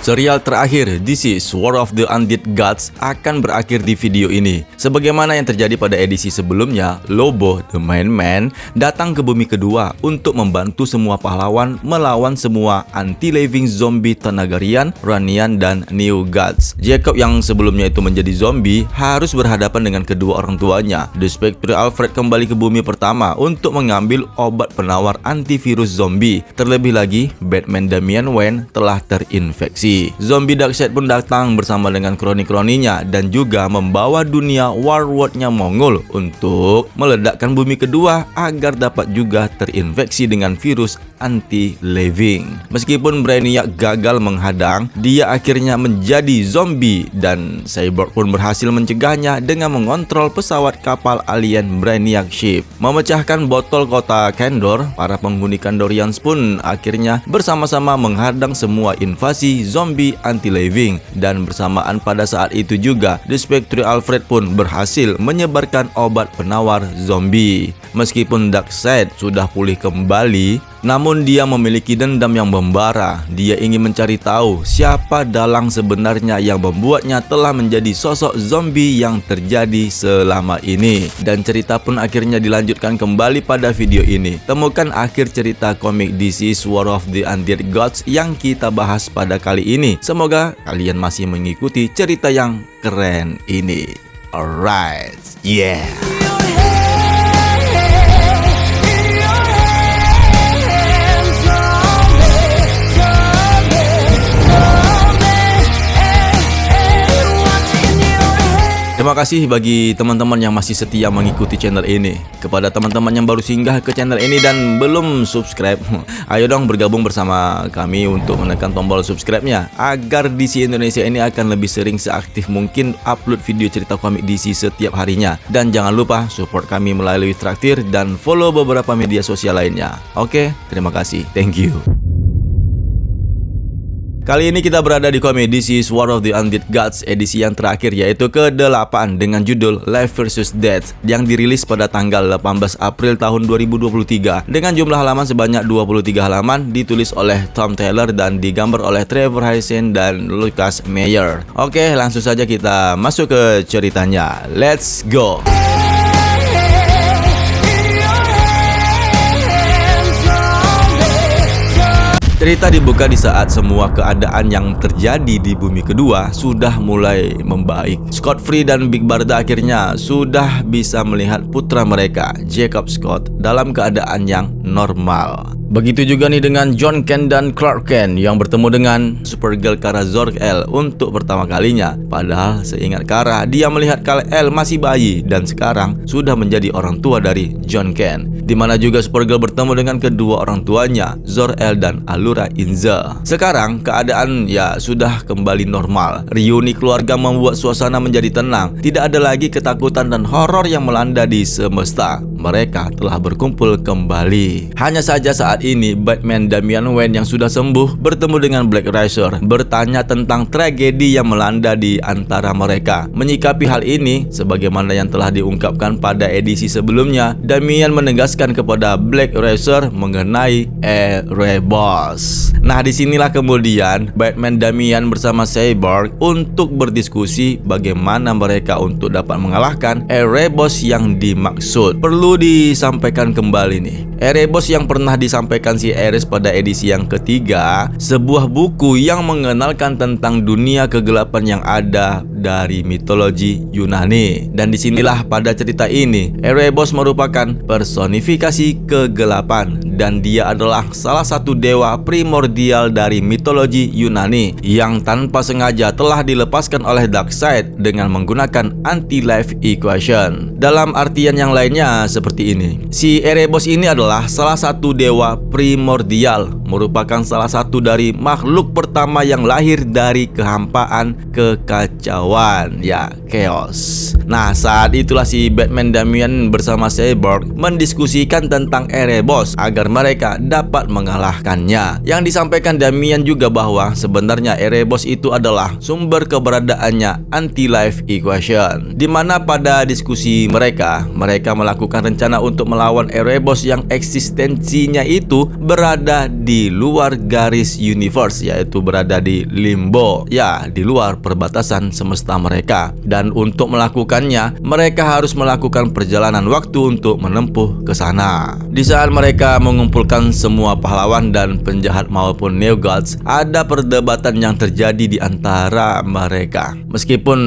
Serial terakhir DC War of the Undead Gods akan berakhir di video ini. Sebagaimana yang terjadi pada edisi sebelumnya, Lobo, the main man, datang ke bumi kedua untuk membantu semua pahlawan melawan semua anti-living zombie Thanagarian, Ranian, dan New Gods. Jacob yang sebelumnya itu menjadi zombie harus berhadapan dengan kedua orang tuanya. The Spectre Alfred kembali ke bumi pertama untuk mengambil obat penawar antivirus zombie. Terlebih lagi, Batman Damian Wayne telah terinfeksi. Zombie Darkseid pun datang bersama dengan kroni-kroninya dan juga membawa dunia Warworld-nya Mongol untuk meledakkan bumi kedua agar dapat juga terinfeksi dengan virus anti-living. Meskipun Brainiac gagal menghadang, dia akhirnya menjadi zombie dan Cyborg pun berhasil mencegahnya dengan mengontrol pesawat kapal alien Brainiac Ship. Memecahkan botol kota Kandor, para penghuni Kandorians pun akhirnya bersama-sama menghadang semua invasi zombie anti-living, dan bersamaan pada saat itu juga The Spectre Alfred pun berhasil menyebarkan obat penawar zombie. Meskipun Darkseid sudah pulih kembali, namun dia memiliki dendam yang membara. Dia ingin mencari tahu siapa dalang sebenarnya yang membuatnya telah menjadi sosok zombie yang terjadi selama ini. Dan cerita pun akhirnya dilanjutkan kembali pada video ini. Temukan akhir cerita komik DC War of the Undead Gods yang kita bahas pada kali ini. Semoga kalian masih mengikuti cerita yang keren ini. Alright, yeah. Terima kasih bagi teman-teman yang masih setia mengikuti channel ini. Kepada teman-teman yang baru singgah ke channel ini dan belum subscribe, ayo dong bergabung bersama kami untuk menekan tombol subscribe-nya agar DC Indonesia ini akan lebih sering seaktif mungkin upload video cerita komik DC setiap harinya. Dan jangan lupa support kami melalui traktir dan follow beberapa media sosial lainnya. Oke, terima kasih. Thank you. Kali ini kita berada di komik DC War of the Undead Gods edisi yang terakhir, yaitu ke-8 dengan judul Life vs Death yang dirilis pada tanggal 18 April tahun 2023 dengan jumlah halaman sebanyak 23 halaman, ditulis oleh Tom Taylor dan digambar oleh Trevor Haizen dan Lucas Meyer. Oke, langsung saja kita masuk ke ceritanya. Let's go! Cerita dibuka di saat semua keadaan yang terjadi di bumi kedua sudah mulai membaik. Scott Free dan Big Barda akhirnya sudah bisa melihat putra mereka, Jacob Scott, dalam keadaan yang normal. Begitu juga nih dengan John Kent dan Clark Kent yang bertemu dengan Supergirl Kara Zor-El untuk pertama kalinya. Padahal seingat Kara, dia melihat Kal-El masih bayi dan sekarang sudah menjadi orang tua dari John Kent. Dimana juga Supergirl bertemu dengan kedua orang tuanya, Zor-El dan Allura Inza. Sekarang keadaan ya sudah kembali normal. Reuni keluarga membuat suasana menjadi tenang. Tidak ada lagi ketakutan dan horor yang melanda di semesta. Mereka telah berkumpul kembali. Hanya saja saat ini Batman Damian Wayne yang sudah sembuh bertemu dengan Black Racer, bertanya tentang tragedi yang melanda di antara mereka. Menyikapi hal ini, sebagaimana yang telah diungkapkan pada edisi sebelumnya, Damian menegaskan kepada Black Racer mengenai Erebos. Nah, disinilah kemudian Batman Damian bersama Cyborg untuk berdiskusi bagaimana mereka untuk dapat mengalahkan Erebos yang dimaksud. Perlu disampaikan kembali nih, Erebos yang pernah disampaikan si Ares pada edisi yang ketiga, sebuah buku yang mengenalkan tentang dunia kegelapan yang ada dari mitologi Yunani. Dan disinilah pada cerita ini, Erebos merupakan personifikasi kegelapan dan dia adalah salah satu dewa primordial dari mitologi Yunani yang tanpa sengaja telah dilepaskan oleh Darkseid dengan menggunakan anti-life equation. Dalam artian yang lainnya seperti ini, si Erebos ini adalah salah satu dewa primordial, merupakan salah satu dari makhluk pertama yang lahir dari kehampaan kekacauan. melawan Chaos. Nah, saat itulah si Batman Damian bersama Cyborg mendiskusikan tentang Erebos agar mereka dapat mengalahkannya. Yang disampaikan Damian juga bahwa sebenarnya Erebos itu adalah sumber keberadaannya anti-life equation, di mana pada diskusi mereka melakukan rencana untuk melawan Erebos yang eksistensinya itu berada di luar garis universe, yaitu berada di limbo, di luar perbatasan semesta mereka. Dan untuk melakukannya, mereka harus melakukan perjalanan waktu untuk menempuh ke sana. Di saat mereka mengumpulkan semua pahlawan dan penjahat maupun Neo Gods, ada perdebatan yang terjadi di antara mereka. Meskipun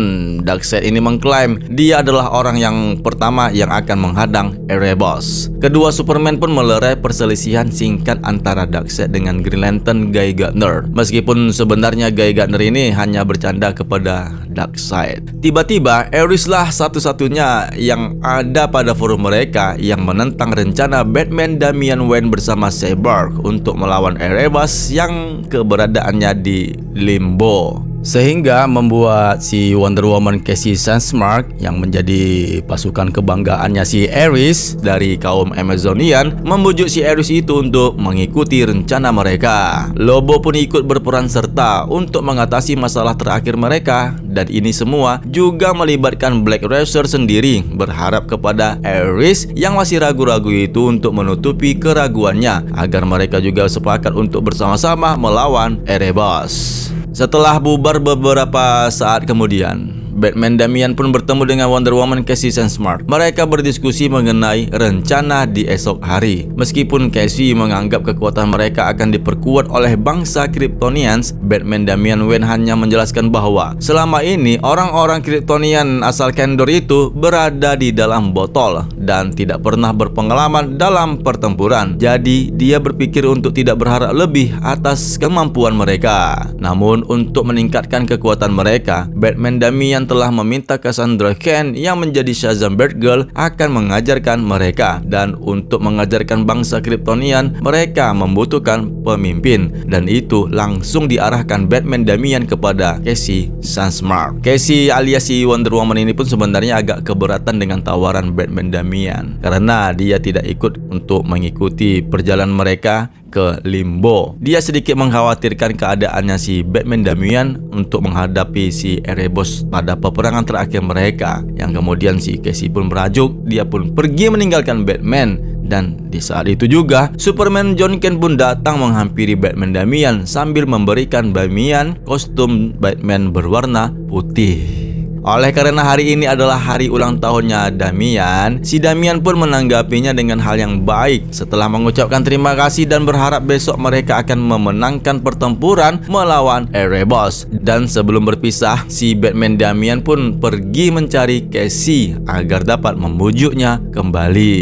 Darkseid ini mengklaim dia adalah orang yang pertama yang akan menghadang Erebos. Kedua Superman pun melerai perselisihan singkat antara Darkseid dengan Green Lantern Guy Gardner. Meskipun sebenarnya Guy Gardner ini hanya bercanda kepada Darkseid. Tiba-tiba Ares lah satu-satunya yang ada pada forum mereka yang menentang rencana Batman Damian Wayne bersama Cyborg untuk melawan Erebos yang keberadaannya di limbo. Sehingga membuat si Wonder Woman Cassie Sandsmark yang menjadi pasukan kebanggaannya si Ares dari kaum Amazonian membujuk si Ares itu untuk mengikuti rencana mereka. Lobo pun ikut berperan serta untuk mengatasi masalah terakhir mereka, dan ini semua juga melibatkan Black Racer sendiri berharap kepada Ares yang masih ragu-ragu itu untuk menutupi keraguannya agar mereka juga sepakat untuk bersama-sama melawan Erebos. Setelah bubar beberapa saat kemudian, Batman Damian pun bertemu dengan Wonder Woman Cassie Sandsmark. Mereka berdiskusi mengenai rencana di esok hari. Meskipun Cassie menganggap kekuatan mereka akan diperkuat oleh bangsa Kryptonians, Batman Damian Wayne hanya menjelaskan bahwa selama ini orang-orang Kryptonian asal Kandor itu berada di dalam botol dan tidak pernah berpengalaman dalam pertempuran. Jadi dia berpikir untuk tidak berharap lebih atas kemampuan mereka. Namun untuk meningkatkan kekuatan mereka, Batman Damian telah meminta Cassandra Cain yang menjadi Shazam Batgirl akan mengajarkan mereka. Dan untuk mengajarkan bangsa Kryptonian, mereka membutuhkan pemimpin, dan itu langsung diarahkan Batman Damian kepada Cassie Sandsmark. Cassie alias si Wonder Woman ini pun sebenarnya agak keberatan dengan tawaran Batman Damian karena dia tidak ikut untuk mengikuti perjalanan mereka ke limbo. Dia sedikit mengkhawatirkan keadaannya si Batman Damian untuk menghadapi si Erebos pada peperangan terakhir mereka. Yang kemudian si Cassie pun merajuk, dia pun pergi meninggalkan Batman. Dan di saat itu juga Superman John Kent pun datang menghampiri Batman Damian sambil memberikan Damian kostum Batman berwarna putih. Oleh karena hari ini adalah hari ulang tahunnya Damian, si Damian pun menanggapinya dengan hal yang baik setelah mengucapkan terima kasih dan berharap besok mereka akan memenangkan pertempuran melawan Erebos. Dan sebelum berpisah, si Batman Damian pun pergi mencari Cassie agar dapat membujuknya kembali.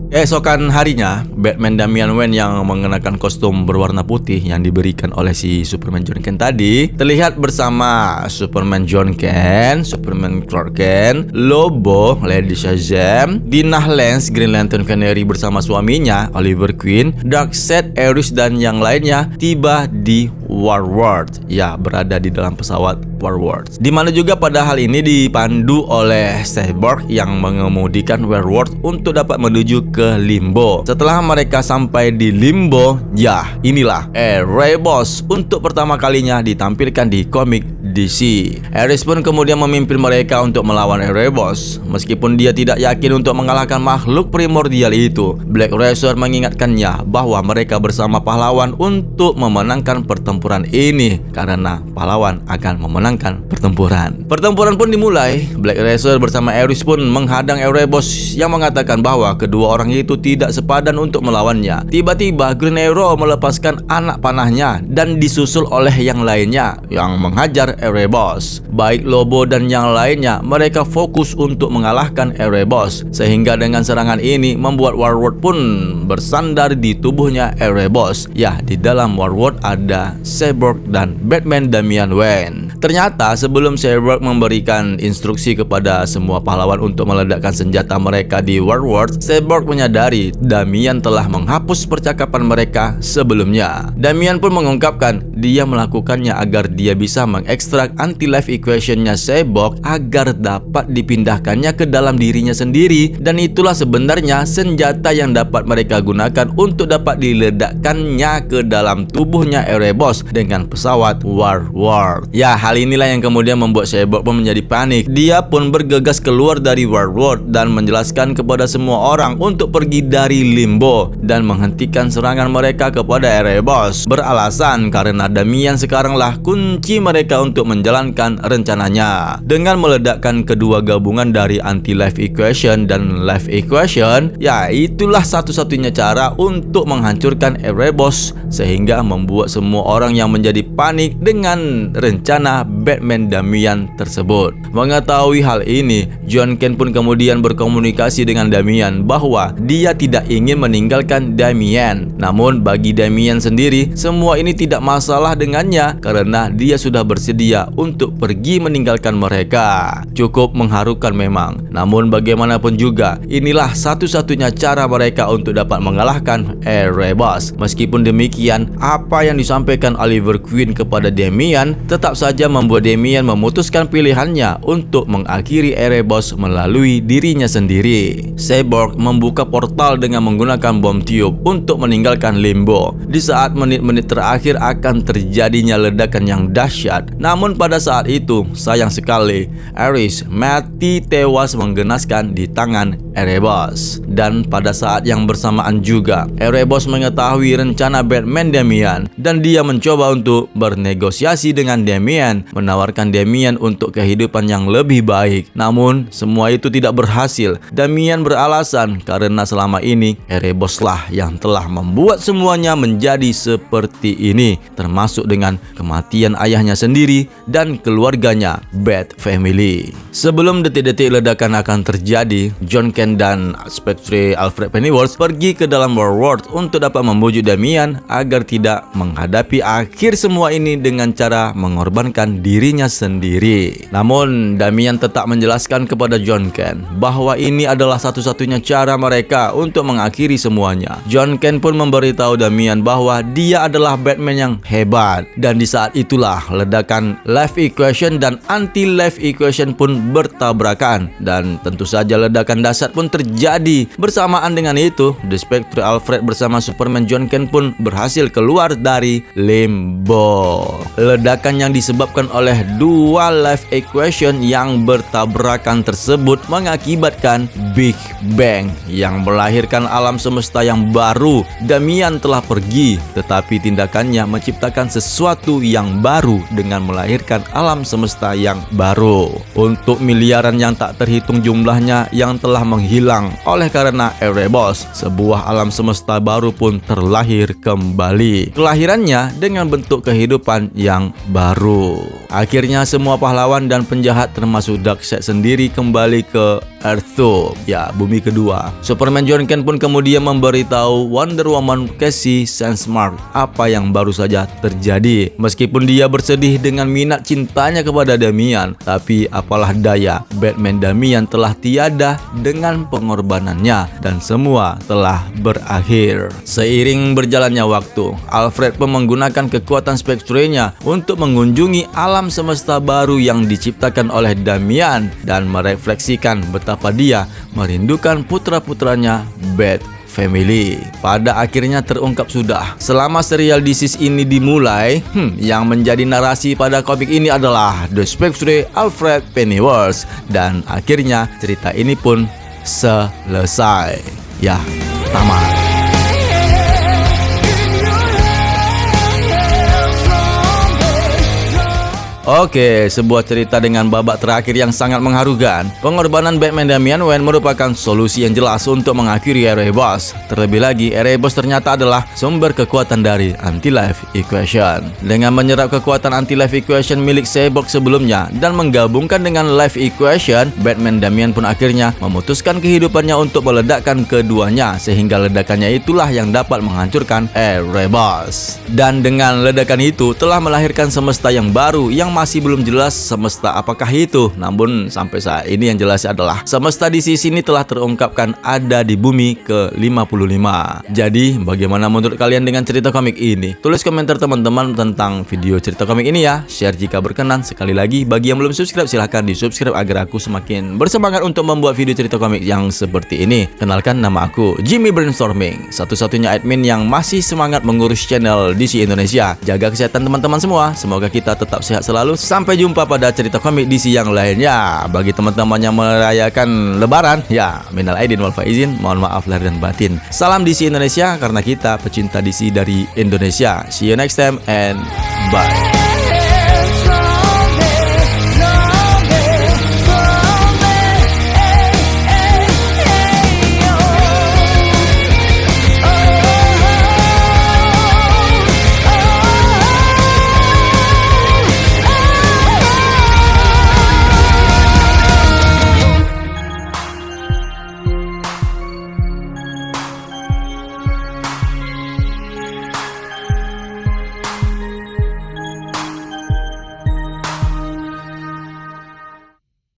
Keesokan harinya, Batman Damian Wayne yang mengenakan kostum berwarna putih yang diberikan oleh si Superman John Kent tadi terlihat bersama Superman John Kent, Superman Clark Kent, Lobo, Lady Shazam, Dinah Lance, Green Lantern Canary bersama suaminya Oliver Queen, Darkseid, Ares dan yang lainnya tiba di Warworld, berada di dalam pesawat Warworld. Di mana juga pada hal ini dipandu oleh Cyborg yang mengemudikan Warworld untuk dapat menuju ke limbo. Setelah mereka sampai di limbo, inilah Erebos untuk pertama kalinya ditampilkan di komik DC. Ares pun kemudian memimpin mereka untuk melawan Erebos. Meskipun dia tidak yakin untuk mengalahkan makhluk primordial itu, Black Racer mengingatkannya bahwa mereka bersama pahlawan untuk memenangkan pertempuran ini karena pahlawan akan memenangkan pertempuran. Pertempuran pun dimulai. Black Racer bersama Ares pun menghadang Erebos yang mengatakan bahwa kedua orang itu tidak sepadan untuk melawannya. Tiba-tiba Green Arrow melepaskan anak panahnya dan disusul oleh yang lainnya yang menghajar Erebos. Baik Lobo dan yang lainnya, mereka fokus untuk mengalahkan Erebos, sehingga dengan serangan ini membuat Warworld pun bersandar di tubuhnya Erebos. Di dalam Warworld ada Cyborg dan Batman Damian Wayne. Ternyata sebelum Cyborg memberikan instruksi kepada semua pahlawan untuk meledakkan senjata mereka di Warworld, Cyborg menyadari Damian telah menghapus percakapan mereka sebelumnya. Damian pun mengungkapkan dia melakukannya agar dia bisa mengekstrak kontrak anti-life equation-nya Cyborg agar dapat dipindahkannya ke dalam dirinya sendiri, dan itulah sebenarnya senjata yang dapat mereka gunakan untuk dapat diledakkannya ke dalam tubuhnya Erebos dengan pesawat Warlord. Ya, hal inilah yang kemudian membuat Cyborg pun menjadi panik. Dia pun bergegas keluar dari Warlord dan menjelaskan kepada semua orang untuk pergi dari Limbo dan menghentikan serangan mereka kepada Erebos, beralasan karena Damian sekaranglah kunci mereka untuk menjalankan rencananya. Dengan meledakkan kedua gabungan dari anti-life equation dan life equation, ya itulah satu-satunya cara untuk menghancurkan Erebos, sehingga membuat semua orang yang menjadi panik dengan rencana Batman Damian tersebut. Mengetahui hal ini, John Kent pun kemudian berkomunikasi dengan Damian bahwa dia tidak ingin meninggalkan Damian. Namun bagi Damian sendiri, semua ini tidak masalah dengannya karena dia sudah bersedia untuk pergi meninggalkan mereka. Cukup mengharukan memang, namun bagaimanapun juga inilah satu-satunya cara mereka untuk dapat mengalahkan Erebos. Meskipun demikian, apa yang disampaikan Oliver Queen kepada Damian tetap saja membuat Damian memutuskan pilihannya untuk mengakhiri Erebos melalui dirinya sendiri. Cyborg membuka portal dengan menggunakan bom tiup untuk meninggalkan Limbo. Di saat menit-menit terakhir akan terjadinya ledakan yang dahsyat. Namun pada saat itu, sayang sekali, Ares mati tewas menggenaskan di tangan Erebos. Dan pada saat yang bersamaan juga, Erebos mengetahui rencana Batman Damian dan dia mencoba untuk bernegosiasi dengan Damian, menawarkan Damian untuk kehidupan yang lebih baik. Namun semua itu tidak berhasil. Damian beralasan karena selama ini Ereboslah yang telah membuat semuanya menjadi seperti ini, termasuk dengan kematian ayahnya sendiri dan keluarganya, Bat Family. Sebelum detik-detik ledakan akan terjadi, John Kent dan Spectre Alfred Pennyworth pergi ke dalam Warlord untuk dapat membujuk Damian agar tidak menghadapi akhir semua ini dengan cara mengorbankan dirinya sendiri. Namun Damian tetap menjelaskan kepada John Kent bahwa ini adalah satu-satunya cara mereka untuk mengakhiri semuanya. John Kent pun memberitahu Damian bahwa dia adalah Batman yang hebat, dan di saat itulah ledakan life equation dan anti-life equation pun bertabrakan, dan tentu saja ledakan dahsyat pun terjadi. Bersamaan dengan itu, The Spectre Alfred bersama Superman John Kent pun berhasil keluar dari Limbo. Ledakan yang disebabkan oleh dua life equation yang bertabrakan tersebut mengakibatkan Big Bang yang melahirkan alam semesta yang baru. Damian telah pergi, tetapi tindakannya menciptakan sesuatu yang baru dengan melahirkan alam semesta yang baru. Untuk miliaran yang tak terhitung jumlahnya yang telah menghilang oleh karena Erebos, sebuah alam semesta baru pun terlahir kembali. Kelahirannya dengan bentuk kehidupan yang baru. Akhirnya semua pahlawan dan penjahat termasuk Darkseid sendiri kembali ke Earth, ya, bumi kedua. Superman John Kent pun kemudian memberitahu Wonder Woman Cassie Sandsmark apa yang baru saja terjadi. Meskipun dia bersedih dengan minat cintanya kepada Damian, tapi apalah daya, Batman Damian telah tiada dengan pengorbanannya dan semua telah berakhir. Seiring berjalannya waktu, Alfred pun menggunakan kekuatan Spectre-nya untuk mengunjungi alam semesta baru yang diciptakan oleh Damian dan merefleksikan betapa dia merindukan putra-putranya Bat Family. Pada akhirnya terungkap sudah. Selama serial DC ini dimulai, yang menjadi narasi pada komik ini adalah The Spectre Alfred Pennyworth, dan akhirnya cerita ini pun selesai. Ya, tamat. Oke, sebuah cerita dengan babak terakhir yang sangat mengharukan. Pengorbanan Batman Damian Wayne merupakan solusi yang jelas untuk mengakhiri Erebos. Terlebih lagi, Erebos ternyata adalah sumber kekuatan dari anti-life equation. Dengan menyerap kekuatan anti-life equation milik Cyborg sebelumnya dan menggabungkan dengan life equation, Batman Damian pun akhirnya memutuskan kehidupannya untuk meledakkan keduanya, sehingga ledakannya itulah yang dapat menghancurkan Erebos. Dan dengan ledakan itu telah melahirkan semesta yang baru yang masih belum jelas semesta apakah itu. Namun sampai saat ini yang jelas adalah semesta di sisi ini telah terungkapkan ada di bumi ke-55. Jadi bagaimana menurut kalian dengan cerita komik ini? Tulis komentar teman-teman tentang video cerita komik ini ya. Share jika berkenan. Sekali lagi bagi yang belum subscribe silahkan di subscribe agar aku semakin bersemangat untuk membuat video cerita komik yang seperti ini. Kenalkan, nama aku Jimmy Brainstorming, satu-satunya admin yang masih semangat mengurus channel DC Indonesia. Jaga kesehatan teman-teman semua. Semoga kita tetap sehat selalu. Sampai jumpa pada cerita komik DC yang lainnya. Bagi teman-teman yang merayakan lebaran, ya minal aidin wal faizin, mohon maaf lahir dan batin. Salam DC Indonesia karena kita pecinta DC dari Indonesia. See you next time and bye.